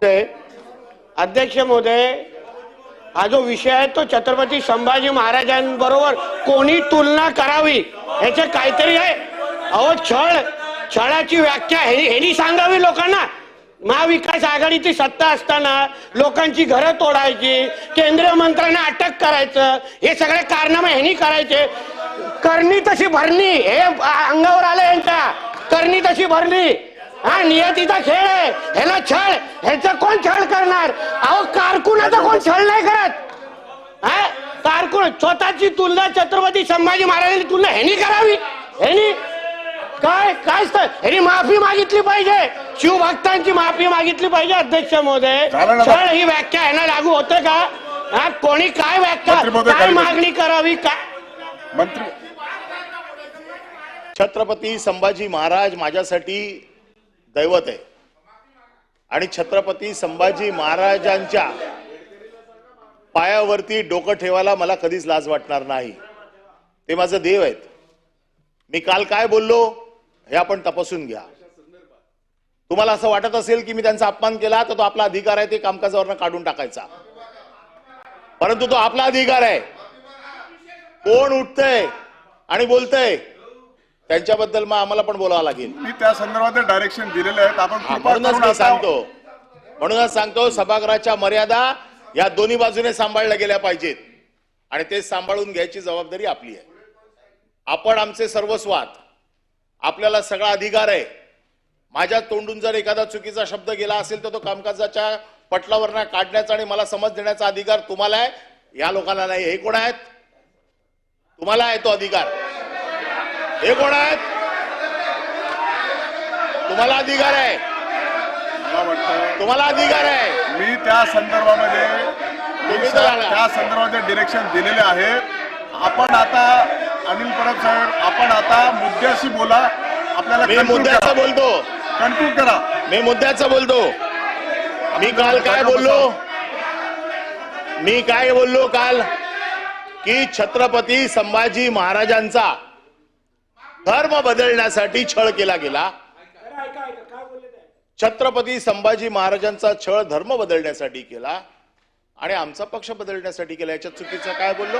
अध्यक्ष महोदय, हा जो विषय आहे तो छत्रपती संभाजी महाराजांबरोबर कोणी तुलना करावी याचे काहीतरी आहे. अहो, छळाची व्याख्या ह्यांनी सांगावी लोकांना. महाविकास आघाडीची सत्ता असताना लोकांची घरं तोडायची, केंद्रीय मंत्र्यांना अटक करायचं, हे सगळे कारनामे ह्यांनी करायचे. करणी तशी भरणी, हे अंगावर आलं यांच्या. करणी तशी भरली. हा नियतीचा खेळ आहे. ह्याला छळ, ह्याचा कोण छळ करणार? अहो, कारकुनाचा कोण छळ नाही करत. हा कारकुन स्वतःची तुलना छत्रपती संभाजी महाराजांची तुलना ह्यांनी करावी. ह्यांनी काय ह्यांनी माफी मागितली पाहिजे, शिवभक्तांची माफी मागितली पाहिजे. अध्यक्ष महोदय, छळ ही व्याख्या ह्यांना लागू होते का? हा कोणी काय व्याख्या, काय मागणी करावी? काय मंत्री? छत्रपती संभाजी महाराज माझ्यासाठी दैवत आहे आणि छत्रपती संभाजी महाराजांच्या पायावरती डोकं ठेवायला मला कधीच लाज वाटणार नाही. ते माझं देव आहेत. मी काल काय बोललो हे आपण तपासून घ्या. तुम्हाला असं वाटत असेल की मी त्यांचा अपमान केला तर तो आपला अधिकार आहे ते कामकाजावरनं काढून टाकायचा, परंतु तो आपला अधिकार आहे. कोण उठतंय आणि बोलतंय त्यांच्याबद्दल मग आम्हाला पण बोलावं लागेल. मी त्या संदर्भात डायरेक्शन दिलेले आहेत. आपण म्हणूनच सांगतो सभागृहाच्या मर्यादा या दोन्ही बाजूने सांभाळल्या गेल्या पाहिजेत आणि ते सांभाळून घ्यायची जबाबदारी आपली आहे. आपण आमचे सर्वस्व आहात. आपल्याला सगळा अधिकार आहे. माझ्या तोंडून जर एखादा चुकीचा शब्द गेला असेल तर तो कामकाजाच्या पटलावर काढण्याचा आणि मला समज देण्याचा अधिकार तुम्हाला आहे, या लोकांना नाही. हे कोण आहेत? तुम्हाला आहे तो अधिकार. हे कोण आहेत? तुम्हाला अधिकार आहे. तुम्हाला अधिकार आहे. मी त्या संदर्भामध्ये डिरेक्शन दिलेले आहे. आपण आता अनिल परब साहेब, आपण आता मुद्द्याशी बोला. आपल्याला मी मुद्द्याचं बोलतो. कन्क्लूड करा. मी मुद्द्याचं बोलतो. मी काल काय बोललो? मी काय बोललो काल? की छत्रपती संभाजी महाराजांचा धर्म बदलण्यासाठी छळ केला गेला. छत्रपती संभाजी महाराजांचा छळ धर्म बदलण्यासाठी केला आणि आमचा पक्ष बदलण्यासाठी केला. याच्यात चुकीचं काय बोललो?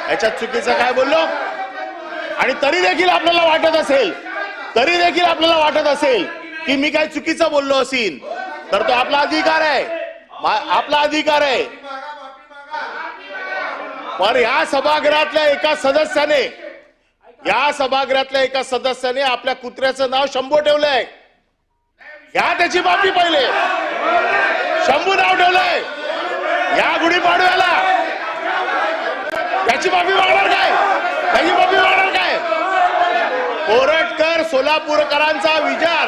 याच्यात चुकीचं काय बोललो? आणि तरी देखील आपल्याला वाटत असेल की मी काय चुकीचं बोललो असेल तर तो आपला अधिकार आहे. आपला अधिकार आहे. पण या सभागृहातल्या एका सदस्याने आपल्या कुत्र्याचं नाव शंभू ठेवलंय. घ्या त्याची माफी. पहिले शंभू नाव ठेवलंय. या गुढीपाडव्याला त्याची माफी मागणार काय? कोरटकर सोलापूरकरांचा विचार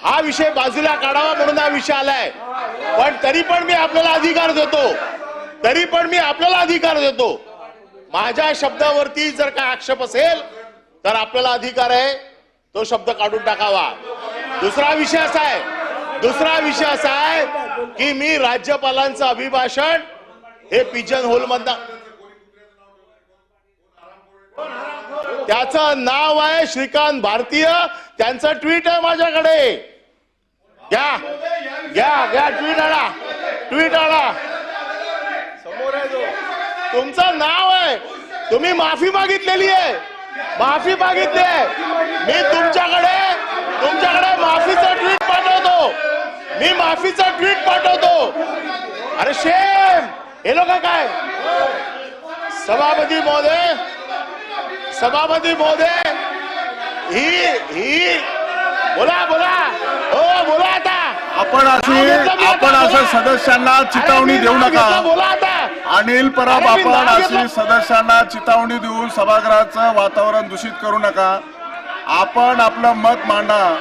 हा विषय बाजूला काढावा म्हणून हा विषय आलाय. पण तरी पण मी आपल्याला अधिकार देतो. माझ्या शब्दावरती जर काय आक्षेप असेल तर आपल्याला अधिकार आहे तो शब्द काढून टाकावा. दुसरा विषय असा आहे की मी राज्यपालांचं अभिभाषण हे पिजन होल मधनं, त्याचं नाव आहे श्रीकांत भारतीय. त्यांचं ट्विट आहे माझ्याकडे. घ्या ट्विट आला समोर आहे. तुमचं नाव आहे. तुम्ही माफी मागितलेली आहे. मी तुमच्याकडे माफीचा ट्विट पाठवतो. अरे शेम. हे लोक काय? सभापती महोदय ही बोला आता. आपण असं सदस्यांना चितावणी देऊ नका. बोला आता. अनिल परब, आपण अशी सदस्यांना चितावणी देऊन सभागृहाचं वातावरण दूषित करू नका. आपण आपलं मत मांडा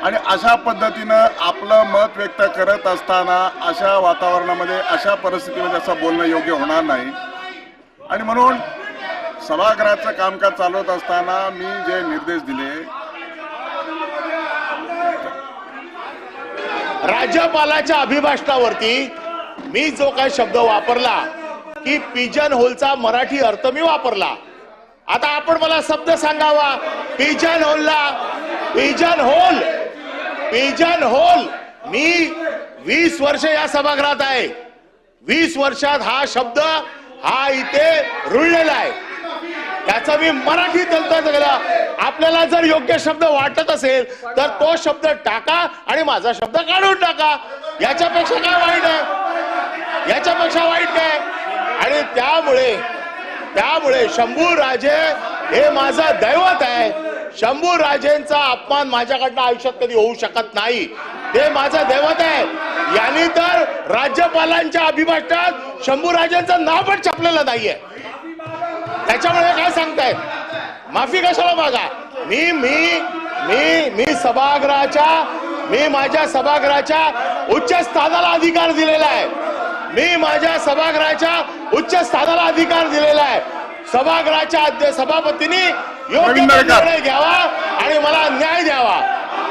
आणि अशा पद्धतीनं आपलं मत व्यक्त करत असताना अशा वातावरणामध्ये, अशा परिस्थितीमध्ये असं बोलणं योग्य होणार नाही. आणि म्हणून सभागृहाचं कामकाज चालवत असताना मी जे निर्देश दिले, राज्यपालाच्या अभिभाषणावरती मी जो काही शब्द वापरला की पिजन होलचा मराठी अर्थ मी वापरला. आता आपण मला शब्द सांगावा. पिजन होल मी 20 वर्ष या सभागृहात आहे. 20 वर्षात हा शब्द हा इथे रुळलेला आहे. त्याचा मी मराठीत केला. आपल्याला जर योग्य शब्द वाटत असेल तर तो शब्द टाका आणि माझा शब्द काढून टाका. याच्यापेक्षा काय वाईट आहे? याच्यापेक्षा वाईट काय? आणि त्यामुळे शंभू राजे हे माझं दैवत आहे. शंभू राजेंचा अपमान माझ्याकडनं आयुष्यात कधी होऊ शकत नाही. ते माझं दैवत आहे. यांनी तर राज्यपालांच्या अभिभाषणात शंभू राजेंचं नाव पण छापलेलं नाहीये. त्याच्यामुळे काय सांगतायत? माफी कशाला मागा? मी माझ्या सभागृहाच्या उच्च स्थानाला अधिकार दिलेला आहे. मी माझ्या सभागृहाच्या उच्च स्थानाला अधिकार दिलेला आहे. सभागृहाच्या सभापतींनी योग्य निर्णय घ्यावा आणि मला न्याय द्यावा.